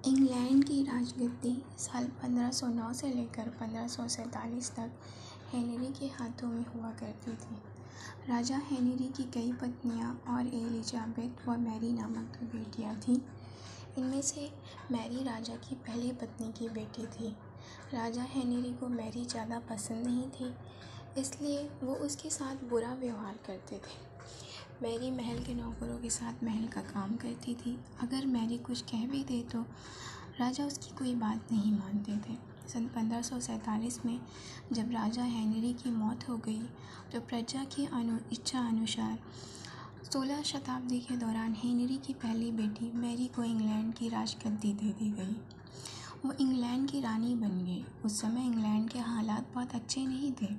England की राजगद्दी साल 1509 से लेकर 1547 तक हेनरी के हाथों में हुआ करती थी। राजा हेनरी की कई पत्नियां और एलिजाबेथ व मैरी नामक दो बेटियां थीं। इनमें से मैरी राजा की पहली पत्नी की बेटी थी। राजा हेनरी को मैरी ज़्यादा पसंद नहीं थी, इसलिए वो उसके साथ बुरा व्यवहार करते थे। मैरी महल के नौकरों के साथ महल का काम करती थी। अगर मैरी कुछ कह भी दे तो राजा उसकी कोई बात नहीं मानते थे। सन 1547 में जब राजा हेनरी की मौत हो गई तो प्रजा की इच्छा अनुसार 16 शताब्दी के दौरान हेनरी की पहली बेटी मैरी को इंग्लैंड की राजगद्दी दे दी गई। वो इंग्लैंड की रानी बन गई। उस समय इंग्लैंड के हालात बहुत अच्छे नहीं थे।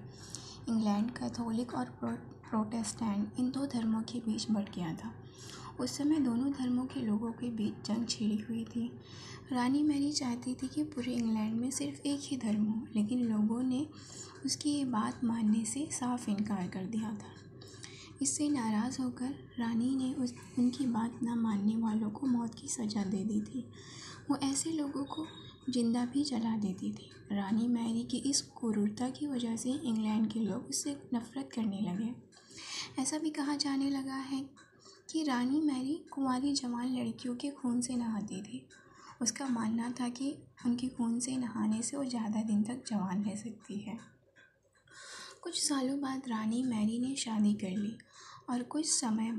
इंग्लैंड कैथोलिक और प्रोटेस्टेंट इन दो धर्मों के बीच बढ़ गया था। उस समय दोनों धर्मों के लोगों के बीच जंग छिड़ी हुई थी। रानी मैरी चाहती थी कि पूरे इंग्लैंड में सिर्फ एक ही धर्म हो, लेकिन लोगों ने उसकी ये बात मानने से साफ इनकार कर दिया था। इससे नाराज़ होकर रानी ने उनकी बात न मानने वालों को मौत की सज़ा दे दी थी। वो ऐसे लोगों को जिंदा भी जला देती थी। रानी मैरी की इस क्रूरता की वजह से इंग्लैंड के लोग उससे नफरत करने लगे। ऐसा भी कहा जाने लगा है कि रानी मैरी कुंवारी जवान लड़कियों के खून से नहाती थी। उसका मानना था कि उनके खून से नहाने से वो ज़्यादा दिन तक जवान रह सकती है। कुछ सालों बाद रानी मैरी ने शादी कर ली और कुछ समय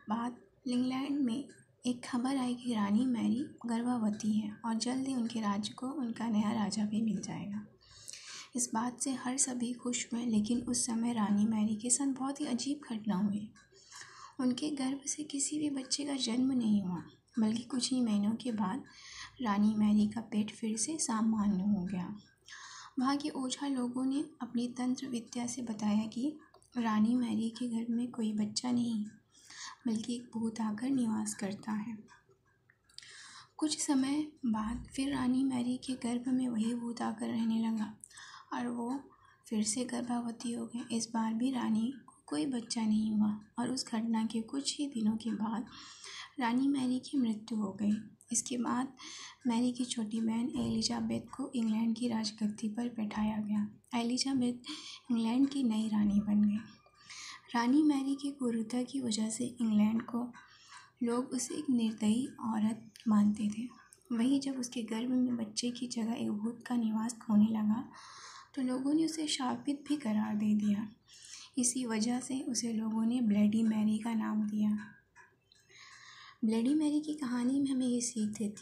बाद इंग्लैंड में एक खबर आई कि रानी मैरी गर्भवती है और जल्द ही उनके राज्य को उनका नया राजा भी मिल जाएगा। इस बात से हर सभी खुश हुए, लेकिन उस समय रानी मैरी के साथ बहुत ही अजीब घटना हुई। उनके गर्भ से किसी भी बच्चे का जन्म नहीं हुआ, बल्कि कुछ ही महीनों के बाद रानी मैरी का पेट फिर से सामान्य हो गया। वहाँ के ओझा लोगों ने अपनी तंत्र विद्या से बताया कि रानी मैरी के घर में कोई बच्चा नहीं, बल्कि एक भूत आकर निवास करता है। कुछ समय बाद फिर रानी मैरी के गर्भ में वही भूत आकर रहने लगा और वो फिर से गर्भवती हो गई। इस बार भी रानी को कोई बच्चा नहीं हुआ और उस घटना के कुछ ही दिनों के बाद रानी मैरी की मृत्यु हो गई। इसके बाद मैरी की छोटी बहन एलिजाबेथ को इंग्लैंड की राजगद्दी पर बैठाया गया। एलिजाबेथ इंग्लैंड की नई रानी बन गई। रानी मैरी की क्रूरता की वजह से इंग्लैंड को लोग उसे एक निर्दयी औरत मानते थे। वहीं जब उसके गर्भ में बच्चे की जगह एक भूत का निवास होने लगा तो लोगों ने उसे शापित भी करार दे दिया। इसी वजह से उसे लोगों ने ब्लडी मैरी का नाम दिया। ब्लडी मैरी की कहानी में हमें ये सीख देती